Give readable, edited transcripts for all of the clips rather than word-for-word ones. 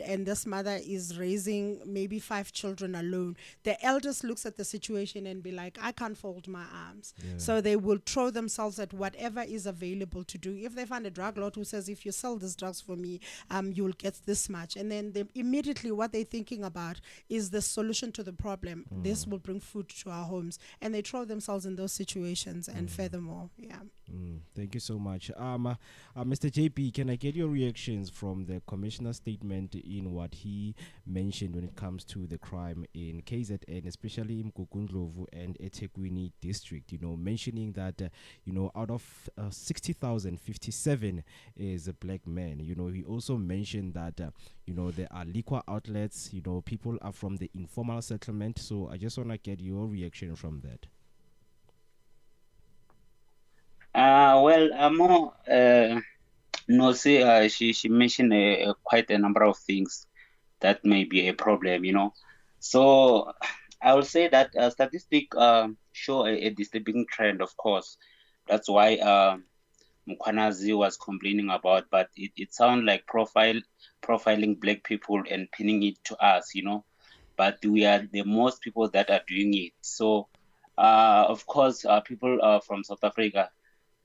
and this mother is raising maybe 5 children alone, the eldest looks at the situation and be like, I can't fold my arms. Yeah. So they will throw themselves at whatever is available to do. If they find a drug lord who says, if you sell these drugs for me, you'll get this much. And then they, immediately what they're thinking about is the solution to the problem. This will bring food to our homes. And they throw themselves in those situations. And furthermore, yeah. Thank you so much. Mr. JP, can I get your reactions from the commissioner's statement in what he mentioned when it comes to the crime in KZN, especially in Mkukundlovu and eThekwini district? You know, mentioning that out of 60,000, 57 is a black man. You know, he also mentioned that there are liquor outlets. You know, people are from the informal settlement. So I just want to get your reaction from that. Well, Amo, no, see, she mentioned quite a number of things that may be a problem, So I will say that statistics show a disturbing trend, of course. That's why Mkwanazi was complaining about, but it sounds like profiling black people and pinning it to us, But we are the most people that are doing it. So, of course, people from South Africa,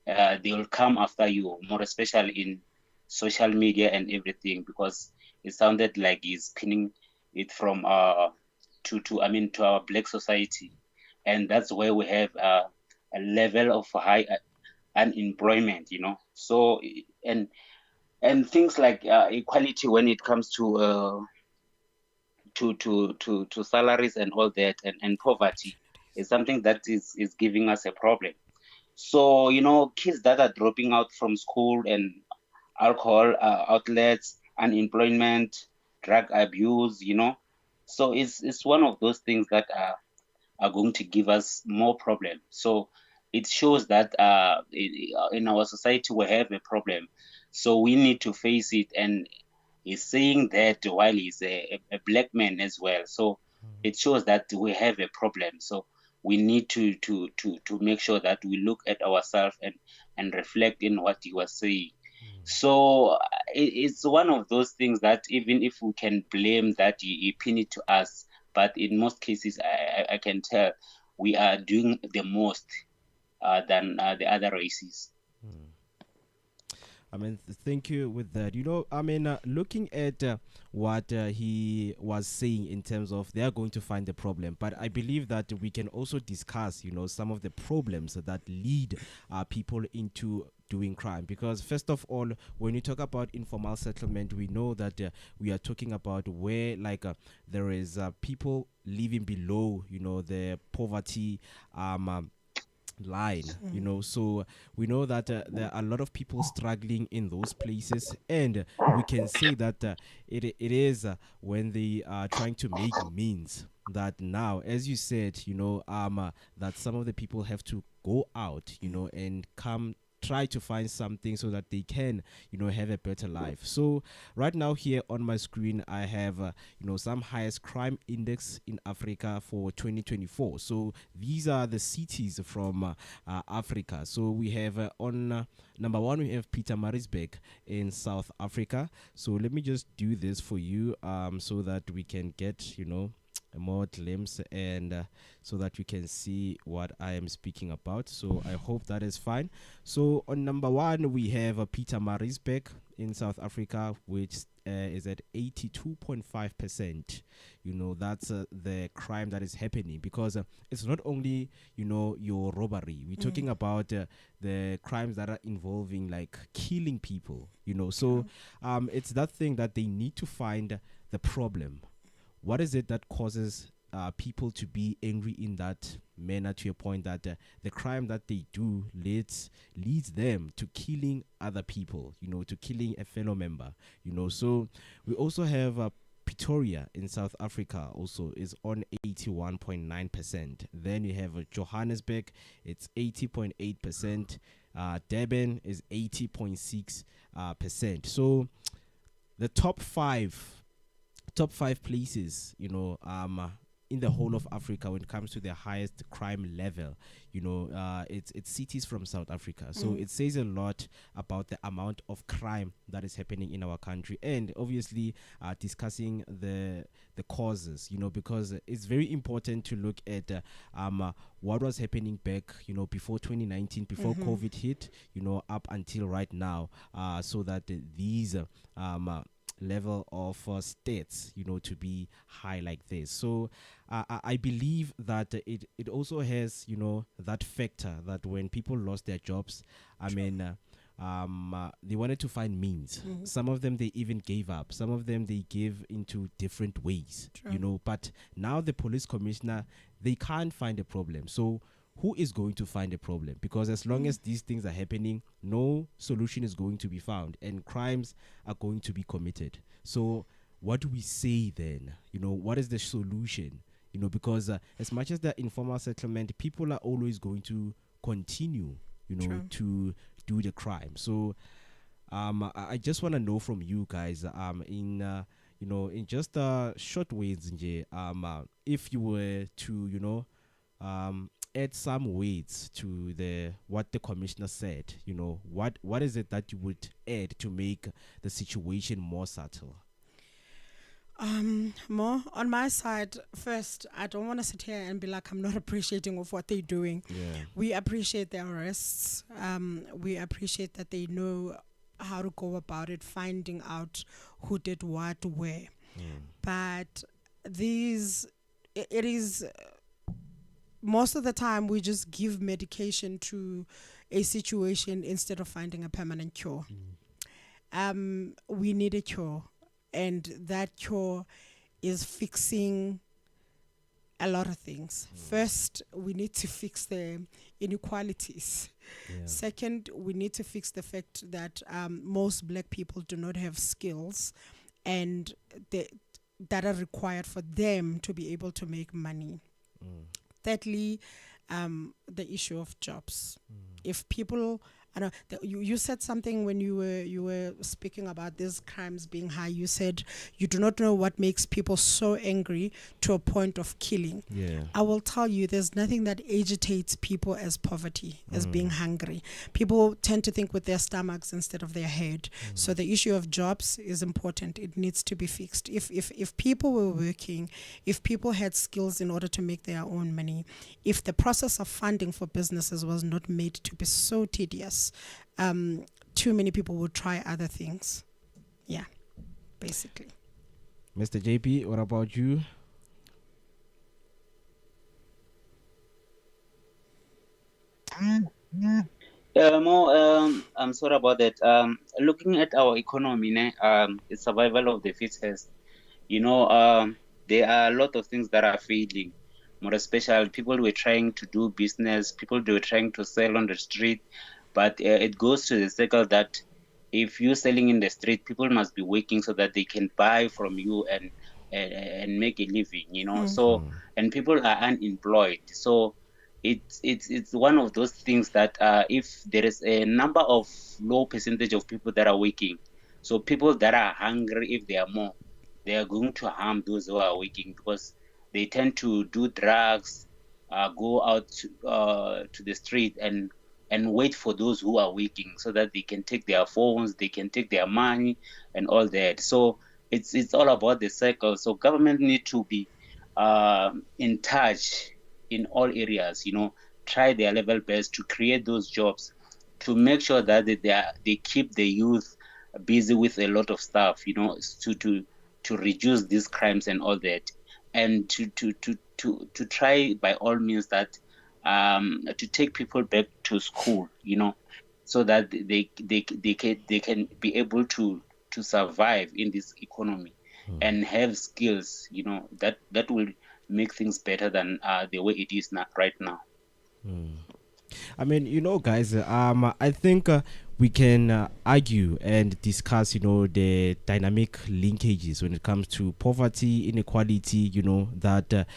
they will come after you, more especially in social media and everything, because it sounded like he's pinning it from to our black society, and that's where we have a level of high unemployment, So and things like equality when it comes to salaries and all that, and poverty is something that is giving us a problem. So, kids that are dropping out from school and alcohol outlets, unemployment, drug abuse, So it's one of those things that are going to give us more problems. So it shows that in our society we have a problem. So we need to face it. And he's saying that while he's a black man as well. So it shows that we have a problem. So we need to make sure that we look at ourselves and reflect in what he was saying. So it's one of those things that even if we can blame that he pin it to us, but in most cases I can tell we are doing the most than the other races. I mean, thank you with that. Looking at what he was saying in terms of they are going to find the problem, but I believe that we can also discuss, some of the problems that lead people into doing crime. Because first of all, when you talk about informal settlement, we know that we are talking about where there is people living below, the poverty line, so we know that there are a lot of people struggling in those places, and we can say that it is when they are trying to make means that now, as you said, that some of the people have to go out, and come try to find something so that they can have a better life. So right now here on my screen I have some highest crime index in Africa for 2024. So these are the cities from Africa. So we have on number one, we have Pietermaritzburg in South Africa. So let me just do this for you so that we can get a more glimpse, and so that you can see what I am speaking about. So I hope that is fine. So on number one, we have Pietermaritzburg in South Africa, which is at 82.5%. That's the crime that is happening, because it's not only your robbery. We're talking about the crimes that are involving like killing people. So it's that thing that they need to find the problem. What is it that causes people to be angry in that manner, to your point that the crime that they do leads them to killing other people, to killing a fellow member, So we also have Pretoria in South Africa also is on 81.9%. Then you have Johannesburg, it's 80.8%. Durban is 80.6%. So the top five places, in the whole of Africa when it comes to the highest crime level. It's cities from South Africa. So it says a lot about the amount of crime that is happening in our country, and obviously discussing the causes, because it's very important to look at what was happening back, before 2019, before COVID hit, up until right now, so that these level of states, to be high like this. So I believe that it also has, that factor that when people lost their jobs, they wanted to find means. Some of them, they even gave up. Some of them, they gave into different ways. But now the police commissioner, they can't find a problem. So who is going to find a problem? Because as long as these things are happening, no solution is going to be found, and crimes are going to be committed. So what do we say then? What is the solution? Because as much as the informal settlement, people are always going to continue, to do the crime. So I just want to know from you guys, in just short ways, if you were to, add some weights to what the commissioner said, what is it that you would add to make the situation more subtle? More on my side. First, I don't want to sit here and be like I'm not appreciating of what they're doing. We appreciate their arrests. We appreciate that they know how to go about it, finding out who did what where. But it is most of the time we just give medication to a situation instead of finding a permanent cure. We need a cure, and that cure is fixing a lot of things. First, we need to fix the inequalities. Second, we need to fix the fact that most black people do not have skills and that are required for them to be able to make money. Thirdly, the issue of jobs. If people, I know you said something when you were speaking about these crimes being high. You said you do not know what makes people so angry to a point of killing. I will tell you, there's nothing that agitates people as poverty, as being hungry. People tend to think with their stomachs instead of their head. So the issue of jobs is important. It needs to be fixed. If people were working, if people had skills in order to make their own money, if the process of funding for businesses was not made to be so tedious, too many people would try other things. Basically. Mr. JP, what about you? I'm sorry about that. Looking at our economy, it's survival of the fittest. There are a lot of things that are failing. More especially, people were trying to do business, people they were trying to sell on the street, but it goes to the circle that if you're selling in the street, people must be working so that they can buy from you and make a living. So, and people are unemployed. So it's one of those things that if there is a number of low percentage of people that are working, so people that are hungry, if they are more, they are going to harm those who are working, because they tend to do drugs, go out to the street and wait for those who are working so that they can take their phones, they can take their money and all that. So it's all about the cycle. So government need to be in touch in all areas, try their level best to create those jobs, to make sure that they keep the youth busy with a lot of stuff, to reduce these crimes and all that, and to try by all means that to take people back to school, so that they can be able to survive in this economy and have skills, that will make things better than the way it is right now. I mean, guys, I think we can argue and discuss, the dynamic linkages when it comes to poverty, inequality, that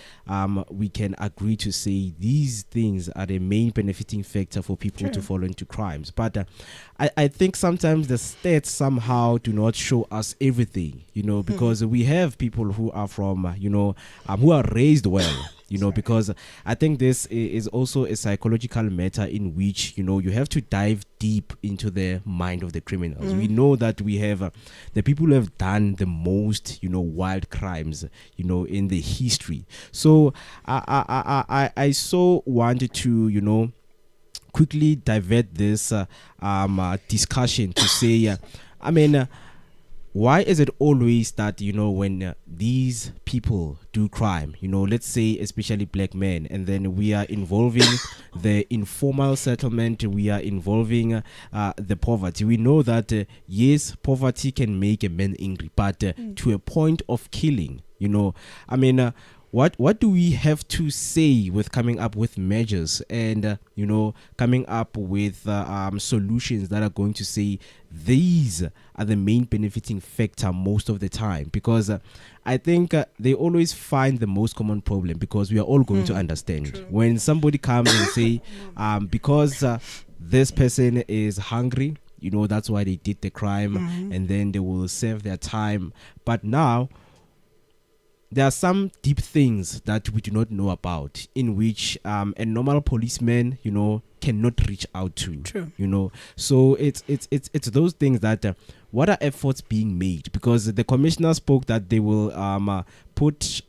we can agree to say these things are the main benefiting factor for people to fall into crimes. But I think sometimes the stats somehow do not show us everything, because we have people who are from, who are raised well. Because I think this is also a psychological matter in which, you have to dive deep into the mind of the criminals. We know that we have the people who have done the most, wild crimes, in the history. So I so wanted to, quickly divert this discussion to say, why is it always that, when these people do crime, let's say especially black men, and then we are involving the informal settlement, we are involving the poverty. We know that, yes, poverty can make a man angry, but to a point of killing, what do we have to say with coming up with measures and coming up with solutions that are going to say these are the main benefiting factor most of the time? Because I think they always find the most common problem, because we are all going to understand when somebody comes and say because this person is hungry, that's why they did the crime, and then they will serve their time. But now there are some deep things that we do not know about, in which a normal policeman, cannot reach out to. True. So it's those things that what are efforts being made? Because the commissioner spoke that they will put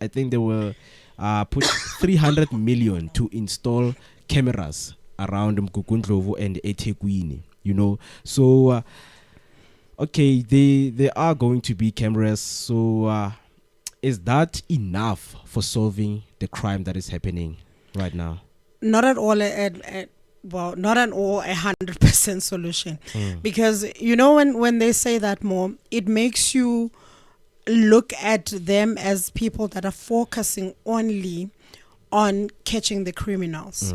300 million to install cameras around Mgugundlovu and eThekwini. So okay, they are going to be cameras. So is that enough for solving the crime that is happening right now? Not at all. Not at all 100% solution, because when they say that more, it makes you look at them as people that are focusing only on catching the criminals.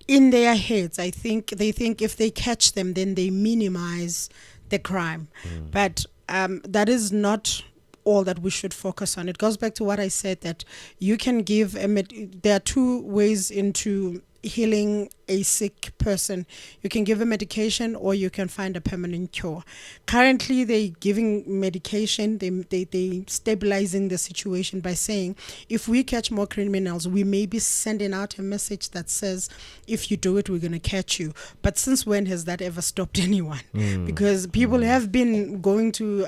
In their heads, I think they think if they catch them, then they minimize the crime. But that is not all that we should focus on. It goes back to what I said, that you can give there are two ways into healing a sick person. You can give a medication, or you can find a permanent cure. Currently, they're giving medication. They stabilizing the situation by saying, if we catch more criminals, we may be sending out a message that says, if you do it, we're going to catch you. But since when has that ever stopped anyone? Because people have been going to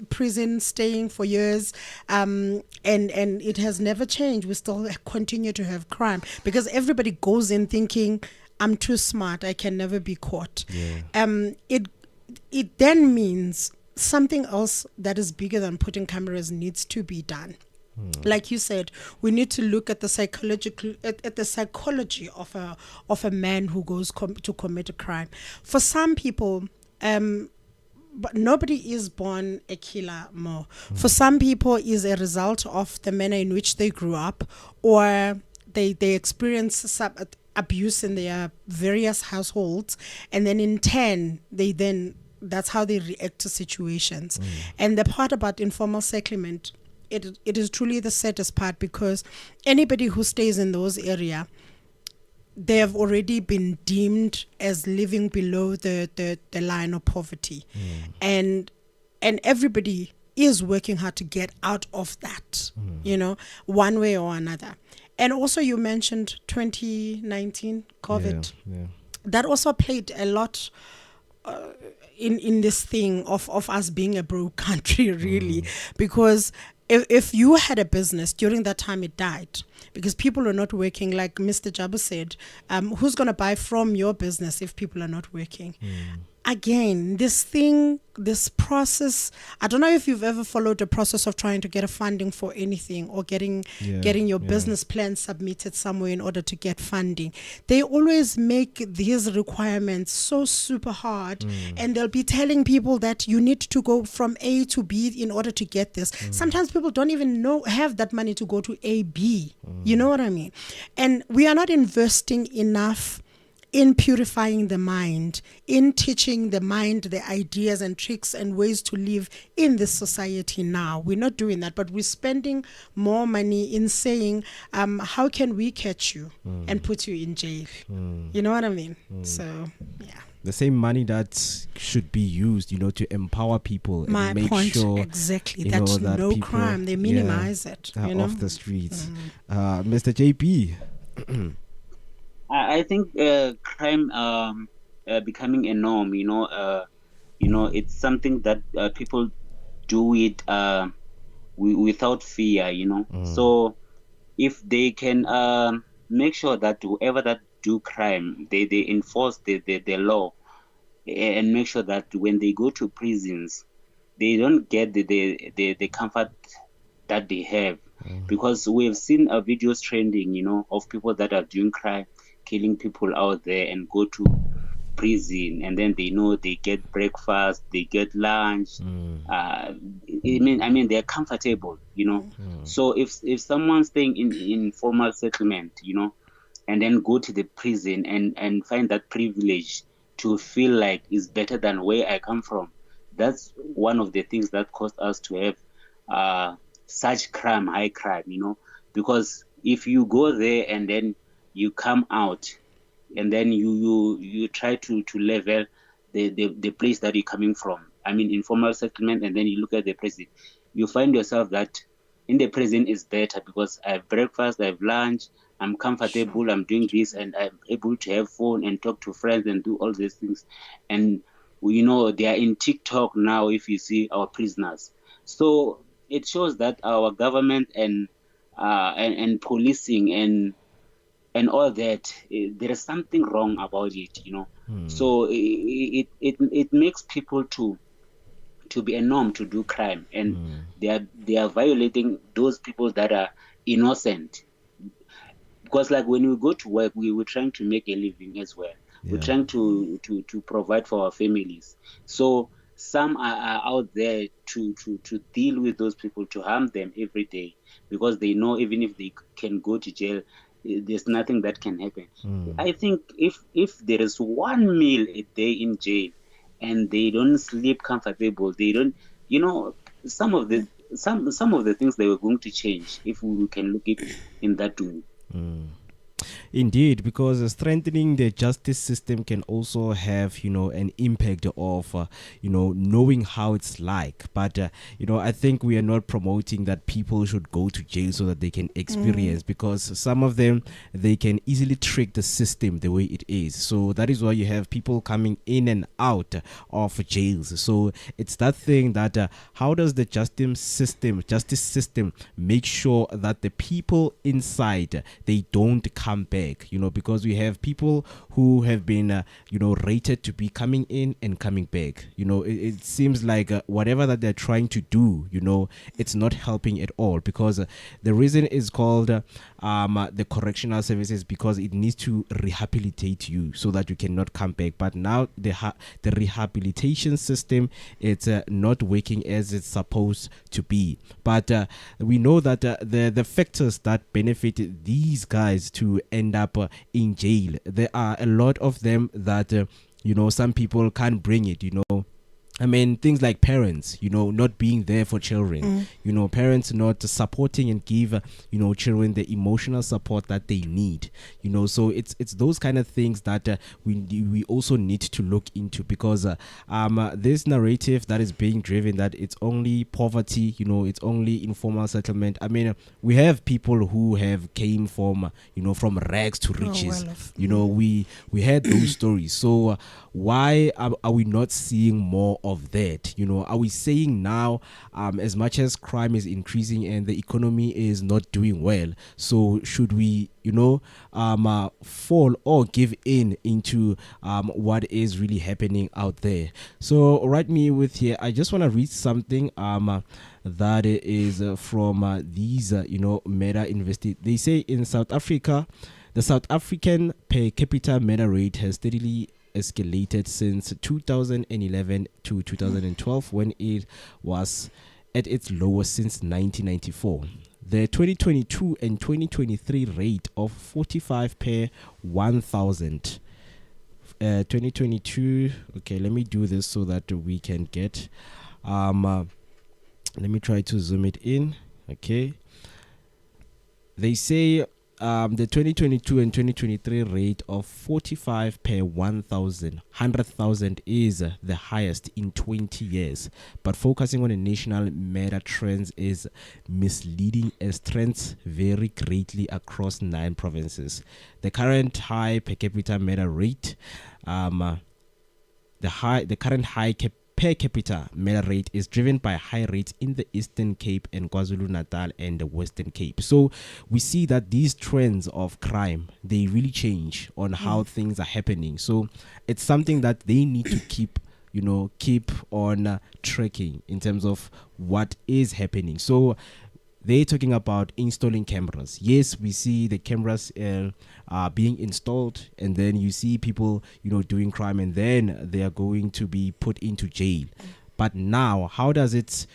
prison, staying for years, and it has never changed. We still continue to have crime, because everybody goes in thinking, I'm too smart, I can never be caught. It then means something else that is bigger than putting cameras needs to be done. Like you said, we need to look at the psychology of a man who goes to commit a crime. For some people, but nobody is born a killer more. For some people, is a result of the manner in which they grew up, or they experience some abuse in their various households, and then in turn that's how they react to situations. And the part about informal settlement, it is truly the saddest part, because anybody who stays in those areas, they have already been deemed as living below the line of poverty, and everybody is working hard to get out of that, one way or another. And also, you mentioned 2019 COVID. That also played a lot in this thing of us being a broke country, really, because if you had a business during that time, it died because people are not working. Like Mr. Jabu said, who's going to buy from your business if people are not working? Again, this process, I don't know if you've ever followed the process of trying to get a funding for anything, or getting your business plan submitted somewhere in order to get funding. They always make these requirements so super hard, and they'll be telling people that you need to go from A to B in order to get this. Sometimes people don't even have that money to go to A, B. You know what I mean? And we are not investing enough in purifying the mind, in teaching the mind the ideas and tricks and ways to live in this society now. We're not doing that, but we're spending more money in saying, how can we catch you and put you in jail? You know what I mean? So, yeah. The same money that should be used, to empower people My and make point, sure exactly. that No people, crime. They minimize it. are You know? off the streets. Mr. JP. I think crime becoming a norm. It's something that people do it without fear. So if they can make sure that whoever that do crime, they enforce the law and make sure that when they go to prisons, they don't get the comfort that they have. Because we've seen videos trending, of people that are doing crime, killing people out there and go to prison, and then they know they get breakfast, they get lunch. I mean they're comfortable. So if someone's staying in informal settlement, and then go to the prison and find that privilege to feel like is better than where I come from, that's one of the things that caused us to have such high crime, because if you go there and then you come out and then you try to level the place that you're coming from, I mean informal settlement, and then you look at the prison, you find yourself that in the prison is better because I have breakfast, I have lunch, I'm comfortable, I'm doing this, and I'm able to have phone and talk to friends and do all these things. And they are in TikTok now if you see our prisoners. So it shows that our government and policing and all that, there is something wrong about it. So it makes people to be a norm to do crime, and they are violating those people that are innocent. Because like when we go to work, we're trying to make a living as well. We're trying to provide for our families. So some are out there to deal with those people, to harm them every day, because they know even if they can go to jail, there's nothing that can happen. I think if there is one meal a day in jail and they don't sleep comfortable, they don't, some of the things they were going to change if we can look it in that way. Indeed, because strengthening the justice system can also have, an impact of, knowing how it's like. But, I think we are not promoting that people should go to jail so that they can experience, because some of them, they can easily trick the system the way it is. So that is why you have people coming in and out of jails. So it's that thing that how does the justice system make sure that the people inside, they don't come back? Because we have people who have been rated to be coming in and coming back. It seems like whatever that they're trying to do, it's not helping at all, because the reason is called the correctional services, because it needs to rehabilitate you so that you cannot come back. But now the rehabilitation system, it's not working as it's supposed to be. But we know that the factors that benefit these guys to end up in jail, there are a lot of them that some people can't bring it. I mean, things like parents, not being there for children, parents not supporting and give, children the emotional support that they need, so it's those kind of things that we also need to look into, because this narrative that is being driven, that it's only poverty, it's only informal settlement. I mean, we have people who have came from, from rags to riches. We had those stories. So why are we not seeing more of that? Are we saying now, as much as crime is increasing and the economy is not doing well, so should we fall or give in into what is really happening out there? So right me with here, I just want to read something that is from these meta investi. They say in South Africa, the South African per capita murder rate has steadily escalated since 2011 to 2012, when it was at its lowest since 1994. The 2022 and 2023 rate of 45 per 1,000 2022. Okay, let me do this so that we can get let me try to zoom it in. Okay, they say the 2022 and 2023 rate of 45 per 100,000 is the highest in 20 years. But focusing on a national murder trends is misleading as trends vary greatly across 9 provinces. The current high per capita murder rate, the current high per capita murder rate is driven by high rates in the Eastern Cape and KwaZulu-Natal and the Western Cape. So we see that these trends of crime, they really change on how things are happening. So it's something that they need to keep on tracking in terms of what is happening. So they're talking about installing cameras. Yes, we see the cameras being installed, and then you see people, doing crime, and then they are going to be put into jail. But now, how does it,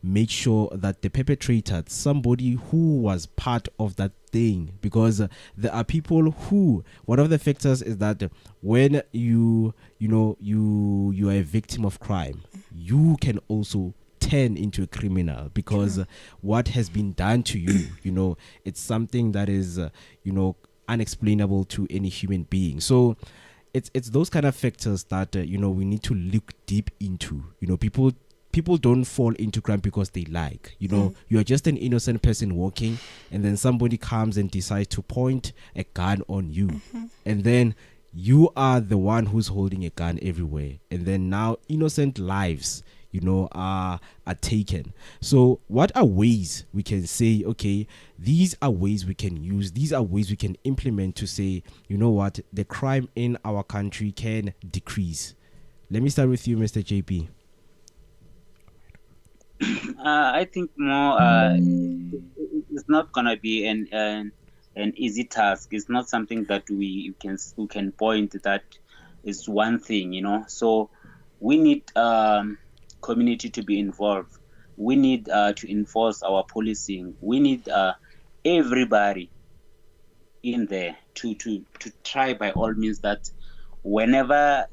make sure that the perpetrator, somebody who was part of that thing, because there are people who, one of the factors is that when you are a victim of crime, you can also turn into a criminal because what has been done to you, it's something that is, unexplainable to any human being. So it's those kind of factors that, we need to look deep into. People don't fall into crime because they like, you are just an innocent person walking, and then somebody comes and decides to point a gun on you. And then you are the one who's holding a gun everywhere. And then now innocent lives, are taken. So what are ways we can say, okay, these are ways we can use, these are ways we can implement to say, what, the crime in our country can decrease? Let me start with you, Mr. JP. I think more it's not gonna be an easy task. It's not something that we can point that is one thing. So we need community to be involved. We need to enforce our policing. We need everybody in there to try by all means that whenever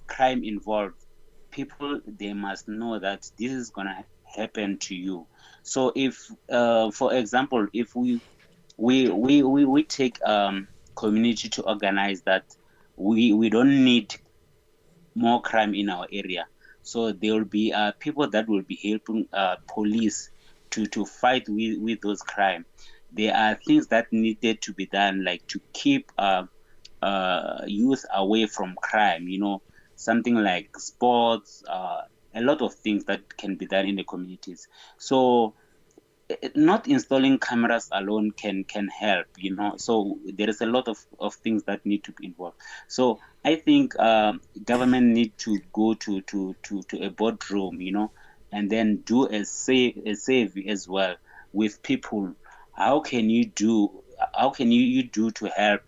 crime involved, people, they must know that this is gonna happen to you. So if for example, if we take community to organize that we don't need more crime in our area, so there will be people that will be helping police to fight with those crime. There are things that needed to be done, like to keep youth away from crime, something like sports, a lot of things that can be done in the communities. So not installing cameras alone can help, so there is a lot of things that need to be involved. So I think government need to go to a boardroom, and then do a survey as well with people. How can you do to help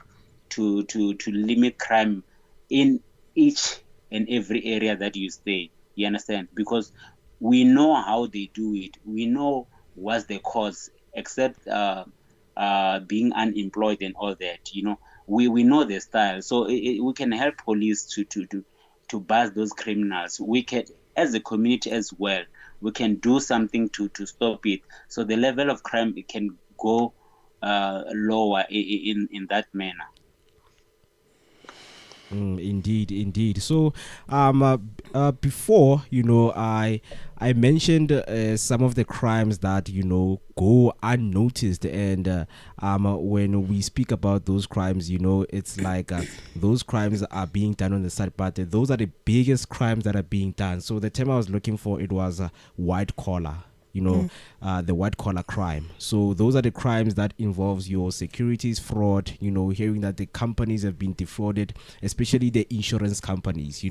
to limit crime in each and every area that you stay? You understand? Because we know how they do it. We know what's the cause, except being unemployed and all that. We know the style, so we can help police to bust those criminals. We can, as a community as well, we can do something to stop it, so the level of crime can go lower in that manner. Indeed. So, before, I mentioned some of the crimes that go unnoticed, and when we speak about those crimes, it's like those crimes are being done on the side, but those are the biggest crimes that are being done. So the term I was looking for, it was white collar. The white collar crime. So those are the crimes that involves your securities fraud, hearing that the companies have been defrauded, especially the insurance companies.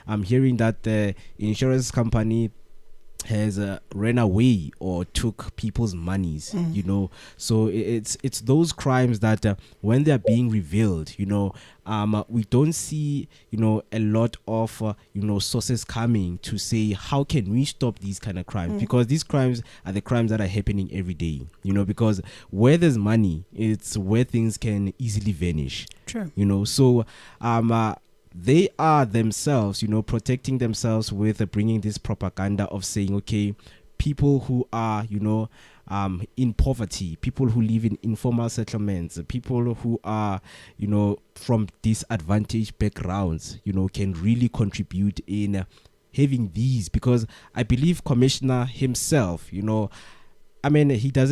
I'm hearing that the insurance company has ran away or took people's monies, you know. So it's those crimes that when they're being revealed, you know, we don't see, you know, a lot of you know, sources coming to say how can we stop these kind of crimes, because these crimes are the crimes that are happening every day, you know, because where there's money, it's where things can easily vanish. True. You know, so they are themselves, you know, protecting themselves with bringing this propaganda of saying, okay, people who are, you know, in poverty, people who live in informal settlements, people who are, you know, from disadvantaged backgrounds, you know, can really contribute in having these, because I believe Commissioner himself, you know, I mean, he does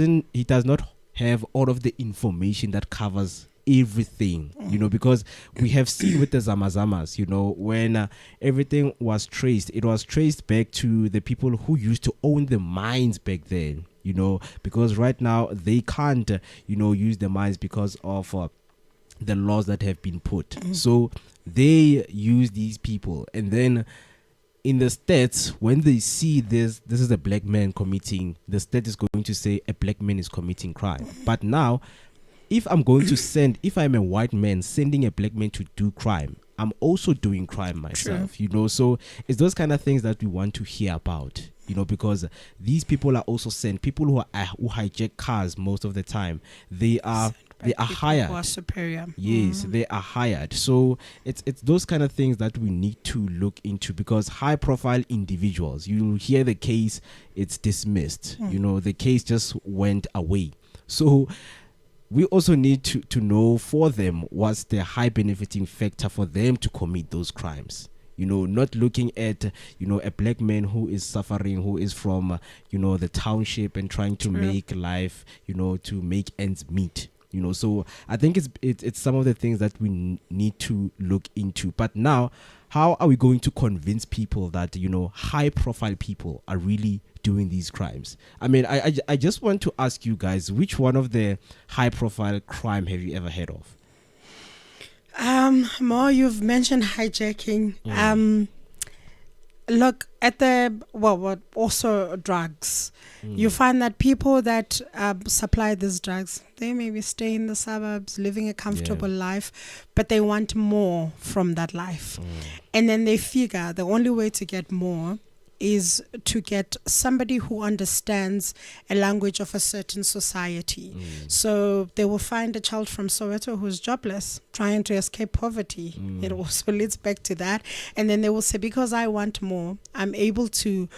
not have all of the information that covers everything, you know, because we have seen with the Zamazamas, you know, when everything was traced, it was traced back to the people who used to own the mines back then, you know, because right now they can't, you know, use the mines because of the laws that have been put. So they use these people, and then in the states, when they see this is a black man committing, the state is going to say a black man is committing crime. But now, if I'm a white man sending a black man to do crime, I'm also doing crime myself. True. You know, so it's those kind of things that we want to hear about, you know, because these people are also sent, people who hijack cars most of the time, they are hired. Who are superior. Yes, they are hired. So it's those kind of things that we need to look into, because high profile individuals, you hear the case, it's dismissed. You know, the case just went away. So we also need to know for them what's the high benefiting factor for them to commit those crimes. You know, not looking at, you know, a black man who is suffering, who is from, you know, the township and trying to make life, you know, to make ends meet. You know, so I think it's some of the things that we need to look into. But now, how are we going to convince people that, you know, high profile people are really doing these crimes? I mean, I just want to ask you guys, which one of the high profile crime have you ever heard of? Mo, you've mentioned hijacking. Look at also drugs. You find that people that supply these drugs, they maybe stay in the suburbs, living a comfortable life, but they want more from that life. And then they figure the only way to get more is to get somebody who understands a language of a certain society. So they will find a child from Soweto who's jobless, trying to escape poverty. It also leads back to that. And then they will say, because I want more, I'm able to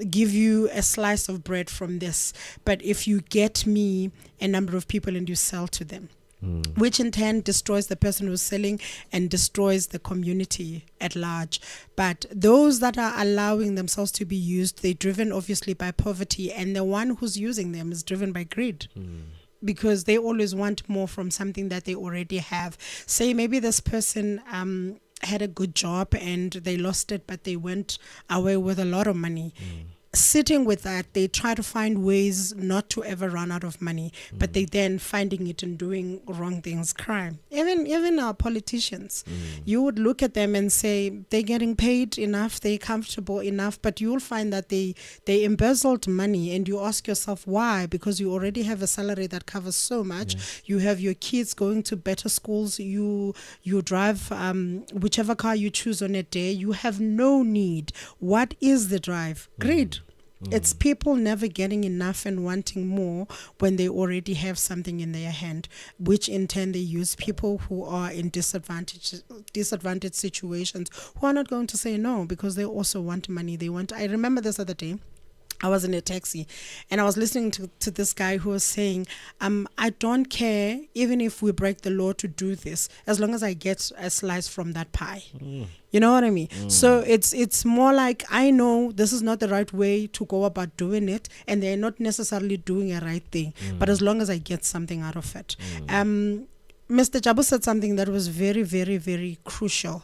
give you a slice of bread from this. But if you get me a number of people and you sell to them, which in turn destroys the person who's selling and destroys the community at large. But those that are allowing themselves to be used, they're driven obviously by poverty, and the one who's using them is driven by greed. Because they always want more from something that they already have. Say maybe this person had a good job and they lost it, but they went away with a lot of money. Sitting with that, they try to find ways not to ever run out of money, but they then finding it and doing wrong things, crime. Even our politicians, you would look at them and say they're getting paid enough, they're comfortable enough, but you'll find that they embezzled money, and you ask yourself why? Because you already have a salary that covers so much. You have your kids going to better schools, you drive whichever car you choose on a day, you have no need. What is the drive? Greed. It's people never getting enough and wanting more when they already have something in their hand, which in turn they use people who are in disadvantaged situations who are not going to say no, because they also want money. I remember this other day, I was in a taxi and I was listening to this guy who was saying, I don't care even if we break the law to do this, as long as I get a slice from that pie. You know what I mean? So it's more like, I know this is not the right way to go about doing it, and they're not necessarily doing a right thing, but as long as I get something out of it. Mr. Jabu said something that was very, very, very crucial.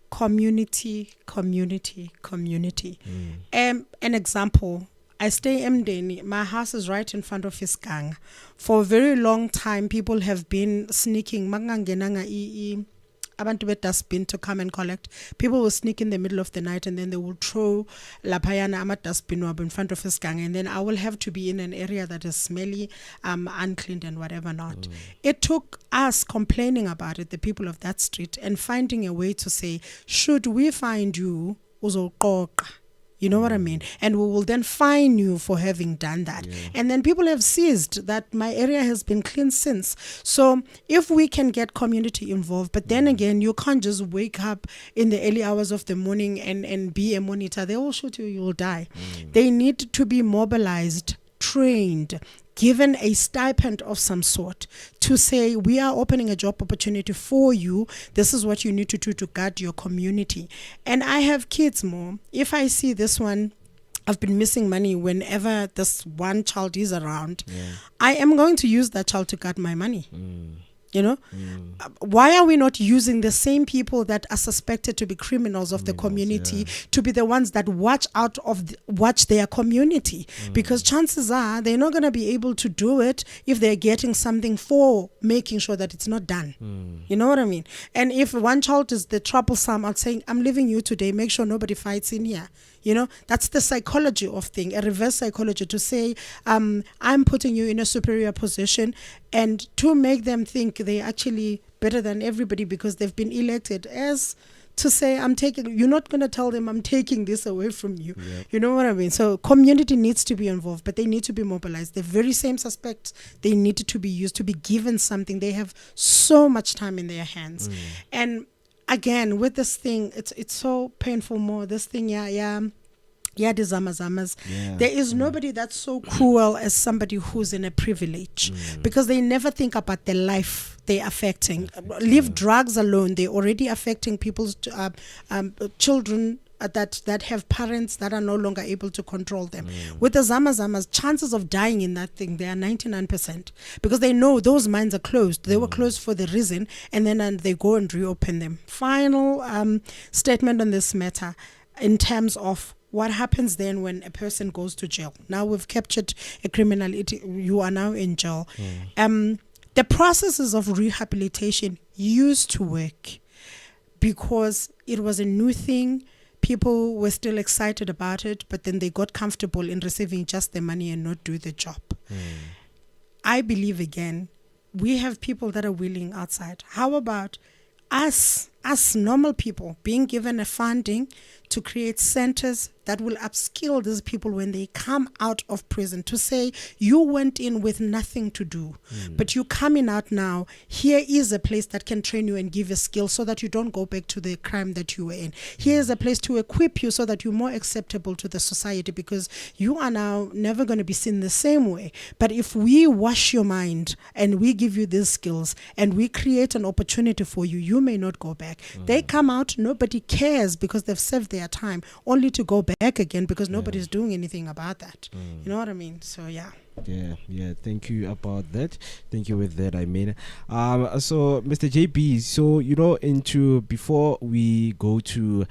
Community. An example, I stay Mdeni. My house is right in front of his gang. For a very long time, people have been sneaking abantu dustbin to come and collect. People will sneak in the middle of the night and then they will throw lapayana ama dustbin wabo in front of his gang, and then I will have to be in an area that is smelly, unclean and whatever not. It took us complaining about it, the people of that street, and finding a way to say, should we find you, uzoqoqa? You know what I mean? And we will then fine you for having done that. And then people have seized that my area has been clean since. So if we can get community involved, but then again, you can't just wake up in the early hours of the morning and be a monitor. They will shoot you, you will die. They need to be mobilized, trained, given a stipend of some sort to say, we are opening a job opportunity for you. This is what you need to do to guard your community. And I have kids more. If I see this one, I've been missing money whenever this one child is around, I am going to use that child to guard my money. You know, why are we not using the same people that are suspected to be criminals of the community to be the ones that watch their community? Because chances are they're not going to be able to do it if they're getting something for making sure that it's not done. You know what I mean? And if one child is the troublesome, I'm saying, I'm leaving you today, make sure nobody fights in here. You know, that's the psychology of thing, a reverse psychology to say, I'm putting you in a superior position, and to make them think they're actually better than everybody because they've been elected, as to say, you're not going to tell them I'm taking this away from you. You know what I mean? So community needs to be involved, but they need to be mobilized. The very same suspects, they need to be used, to be given something. They have so much time in their hands. And again, with this thing, it's so painful more. This thing, the zamazamas. There is nobody that's so cruel as somebody who's in a privilege, because they never think about the life they're affecting. Leave drugs alone. They're already affecting people's children that have parents that are no longer able to control them. With the zamazamas, chances of dying in that thing, they are 99%, because they know those mines are closed. They were closed for the reason, and then they go and reopen them. Final statement on this matter in terms of what happens then when a person goes to jail. Now we've captured a criminal, you are now in jail. The processes of rehabilitation used to work because it was a new thing. People were still excited about it, but then they got comfortable in receiving just the money and not do the job. I believe, again, we have people that are willing outside. How about us normal people being given a funding to create centers that will upskill these people when they come out of prison, to say, you went in with nothing to do, but you coming out now, here is a place that can train you and give you skills so that you don't go back to the crime that you were in. Here is a place to equip you so that you're more acceptable to the society, because you are now never going to be seen the same way. But if we wash your mind and we give you these skills and we create an opportunity for you, you may not go back. They come out, nobody cares because they've served their time, only to go back again because nobody's doing anything about that. You know what I mean? So Thank you about that. Thank you with that. I mean, so Mr. JB, so before we go to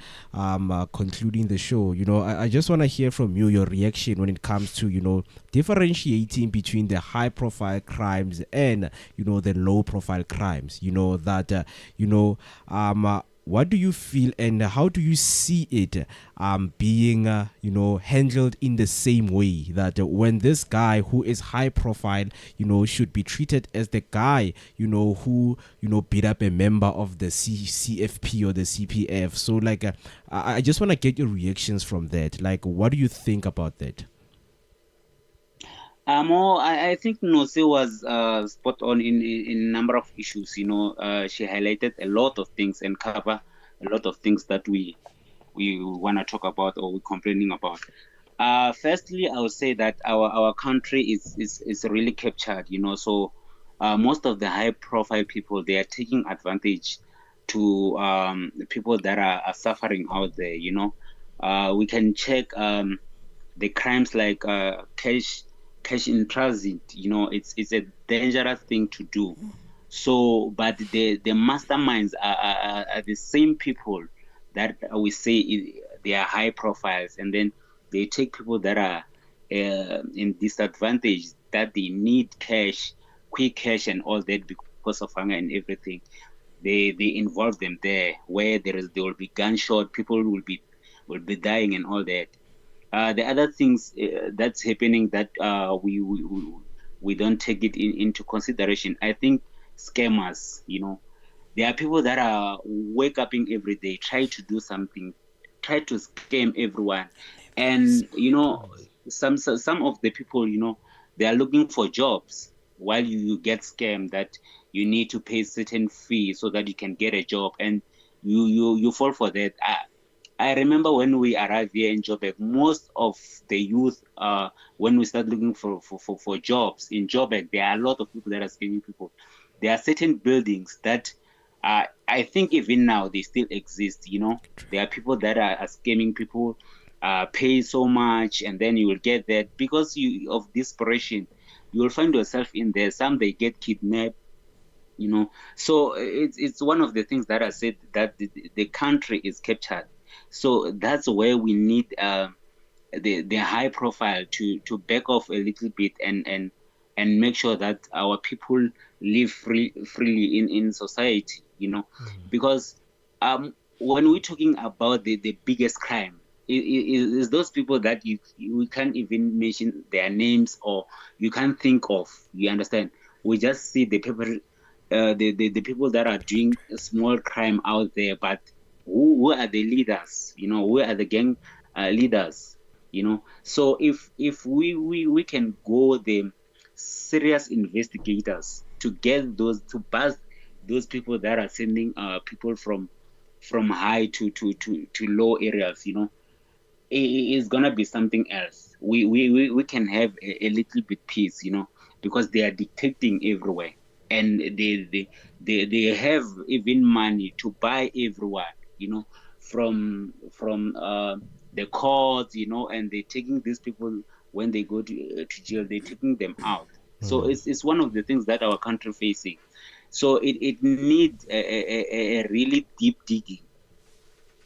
concluding the show, I just want to hear from you your reaction when it comes to differentiating between the high profile crimes and the low profile crimes. What do you feel and how do you see it being handled in the same way that when this guy who is high profile should be treated as the guy who beat up a member of the CFP or the CPF? So I just want to get your reactions from that. What do you think about that? I think Nose was spot on in a number of issues. She highlighted a lot of things and cover a lot of things that we want to talk about or we're complaining about. Firstly, I would say that our country is really captured. So most of the high-profile people, they are taking advantage to people that are suffering out there. We can check the crimes like cash in transit. It's a dangerous thing to do. So, but the masterminds are the same people that we say they are high profiles, and then they take people that are in disadvantage, that they need cash, quick cash and all that because of hunger and everything. they involve them there, where there will be gunshot, people will be dying and all that. The other things that's happening that we don't take it into consideration. I think scammers, there are people that are wake up every day, try to do something, try to scam everyone, and some of the people, they are looking for jobs while you get scammed that you need to pay certain fee so that you can get a job, and you fall for that. I remember when we arrived here in Joburg, most of the youth, when we start looking for jobs in Joburg, there are a lot of people that are scamming people. There are certain buildings that I think even now they still exist. There are people that are scamming people, pay so much, and then you will get that because of desperation. You will find yourself in there. Some they get kidnapped. So it's one of the things that I said, that the country is captured. So that's where we need the high profile to back off a little bit and make sure that our people live freely in society, because when we're talking about the biggest crime, is those people that you can't even mention their names, or you can't think of. You understand? We just see the people, the people that are doing small crime out there, but who are the leaders? Who are the gang leaders? So if we can go the serious investigators to get to bust those people that are sending people from high to low areas, it's gonna be something else. We can have a little bit peace, because they are dictating everywhere, and they have even money to buy everyone, from the courts, and they're taking these people when they go to jail, they're taking them out. So it's one of the things that our country facing. So it needs a really deep digging.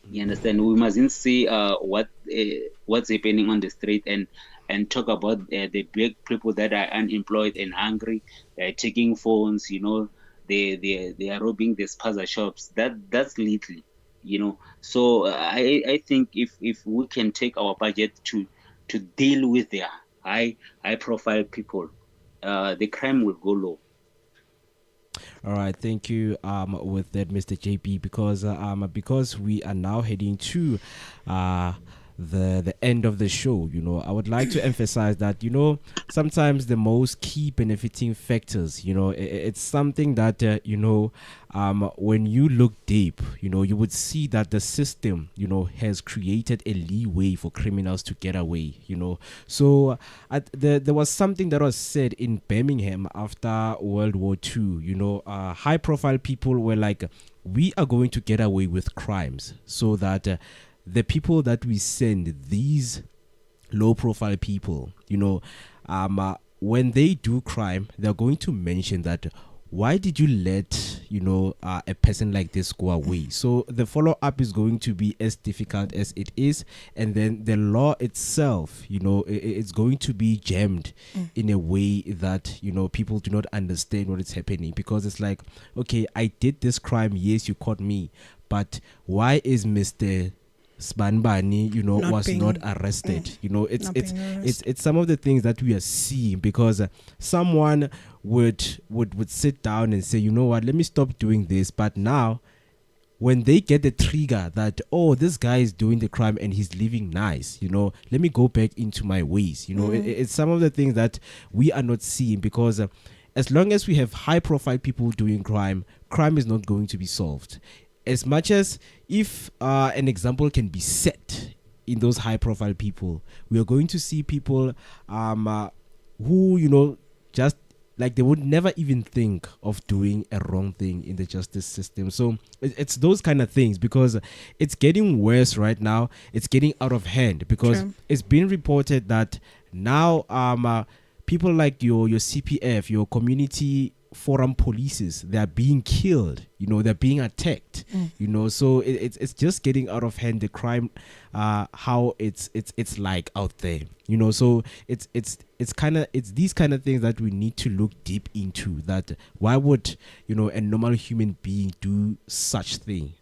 You understand? We mustn't see what's happening on the street and talk about the big people that are unemployed and hungry, taking phones. They are robbing the spaza shops. That's little. So I think if we can take our budget to deal with the high profile people, the crime will go low. All right, thank you with that, Mr. JP, because we are now heading to the end of the show. I would like to emphasize that sometimes the most key benefiting factors, it's something that when you look deep, you would see that the system has created a leeway for criminals to get away. So there was something that was said in Birmingham after World War II. High profile people were like, we are going to get away with crimes so that the people that we send, these low profile people, when they do crime, they're going to mention that, why did you let a person like this go away? So the follow-up is going to be as difficult as it is, and then the law itself, it's going to be jammed in a way that people do not understand what is happening, because it's like, okay, I did this crime, yes, you caught me, but why is Mr. Sbanbani, not arrested? It's some of the things that we are seeing, because someone would sit down and say, you know what, let me stop doing this. But now, when they get the trigger that, oh, this guy is doing the crime and he's living nice, let me go back into my ways. It's some of the things that we are not seeing, because as long as we have high profile people doing crime is not going to be solved. As much as if an example can be set in those high profile people, we are going to see people who, just like they would never even think of doing a wrong thing in the justice system. So it's those kind of things, because it's getting worse right now. It's getting out of hand, because it's been reported that now people like your CPF, your community foreign polices, they are being killed, they're being attacked, so it's just getting out of hand, the crime, how it's like out there, so it's these kind of things that we need to look deep into, that why would a normal human being do such thing,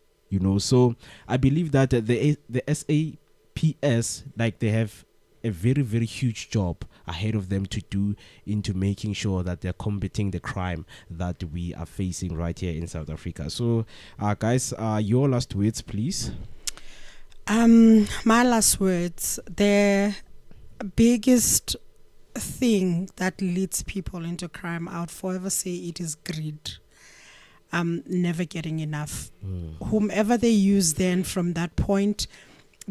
so I believe that the SAPS, like, they have a very, very huge job ahead of them to do into making sure that they're combating the crime that we are facing right here in South Africa. So, guys, your last words, please. My last words, the biggest thing that leads people into crime, I would forever say it is greed. Never getting enough. Whomever they use then from that point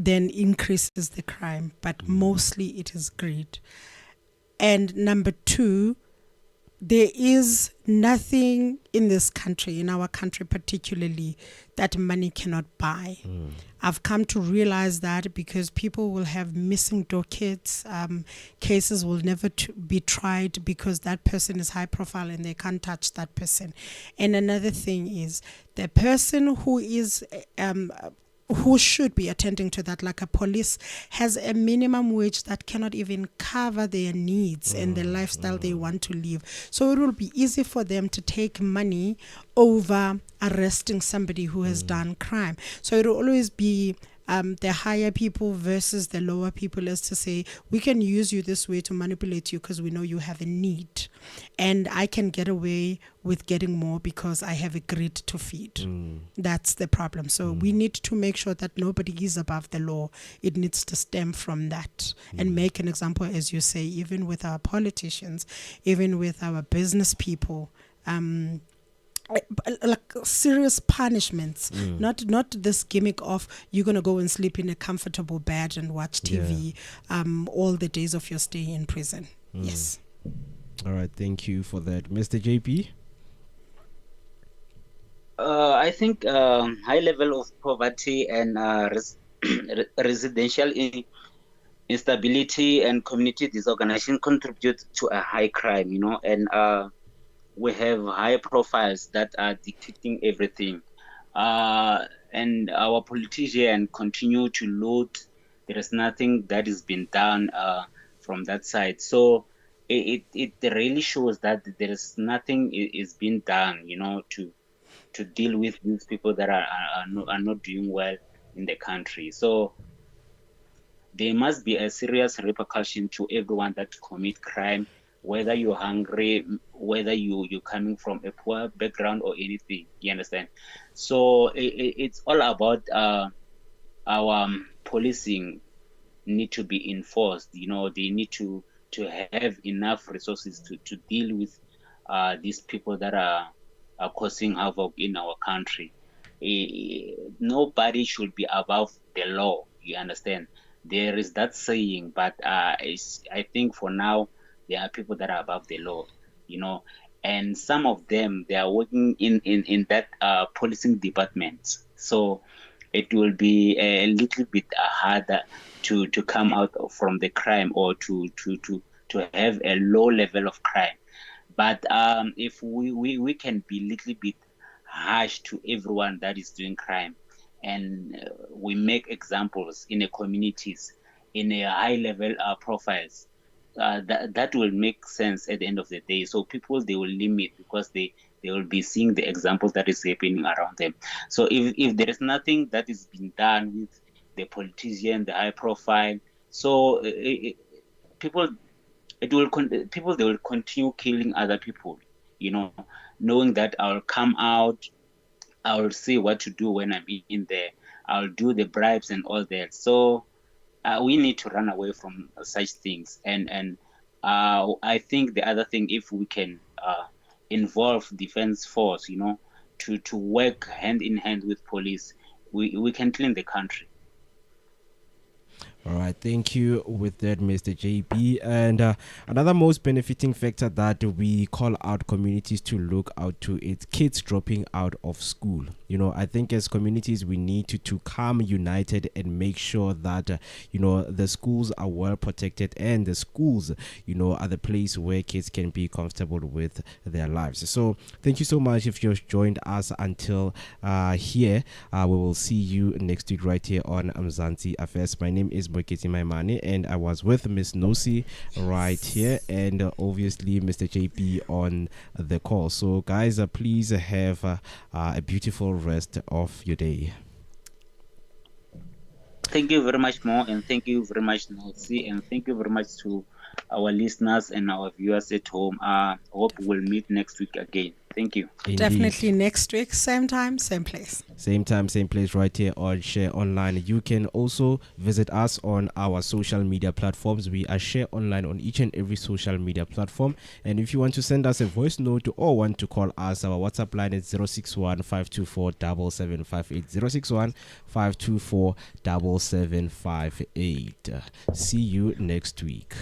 then increases the crime, but mostly it is greed. And number two, there is nothing in this country, in our country particularly, that money cannot buy. I've come to realize that because people will have missing dockets, cases will never be tried because that person is high profile and they can't touch that person. And another thing is, the person who is who should be attending to that, like a police, has a minimum wage that cannot even cover their needs and the lifestyle they want to live. So it will be easy for them to take money over arresting somebody who has done crime. So it will always be the higher people versus the lower people, as to say, we can use you this way to manipulate you because we know you have a need, and I can get away with getting more because I have a grid to feed. That's the problem. So we need to make sure that nobody is above the law. It needs to stem from that and make an example, as you say, even with our politicians, even with our business people, like serious punishments, not this gimmick of you're gonna go and sleep in a comfortable bed and watch TV all the days of your stay in prison. Yes. All right, thank you for that, Mr. JP. I think high level of poverty and residential instability and community disorganization contribute to a high crime, and we have high profiles that are dictating everything. And our politicians continue to loot. There is nothing that is being done from that side. So it really shows that there is nothing is being done, to deal with these people that are not doing well in the country. So there must be a serious repercussion to everyone that commit crime, whether you're hungry, whether you're coming from a poor background or anything, you understand? So it's all about our policing need to be enforced. They need to have enough resources to deal with these people that are causing havoc in our country. Nobody should be above the law, you understand? There is that saying, but I think for now, there are people that are above the law, and some of them, they are working in that policing department. So it will be a little bit harder to come out from the crime, or to have a low level of crime. But if we can be a little bit harsh to everyone that is doing crime, and we make examples in the communities, in a high level profiles, that will make sense at the end of the day. So people, they will limit, because they will be seeing the examples that is happening around them. So if there is nothing that is being done with the politician, the high profile, so people they will continue killing other people, knowing that I'll come out, I'll see what to do when I'm in there, I'll do the bribes and all that. So we need to run away from such things. And I think the other thing, if we can involve defense force, to work hand in hand with police, we can clean the country. All right, thank you with that, Mr. JB. And another most benefiting factor that we call out communities to look out to is kids dropping out of school. You know, I think as communities we need to come united and make sure that the schools are well protected, and the schools are the place where kids can be comfortable with their lives. So thank you so much if you've joined us until here. We will see you next week right here on Mzansi Affairs. My name is Moeketsi, and I was with Miss Nosi right here, and obviously Mr. JP on the call. So guys, please have a beautiful rest of your day. Thank you very much, Mo, and thank you very much, Nosi, and thank you very much to our listeners and our viewers at home. Hope we'll meet next week again. Thank you. Indeed. Definitely next week, same time, same place. Same time, same place, right here on Share Online. You can also visit us on our social media platforms. We are Share Online on each and every social media platform. And if you want to send us a voice note or want to call us, our WhatsApp line is 061 524 7758. 061 524 7758. See you next week.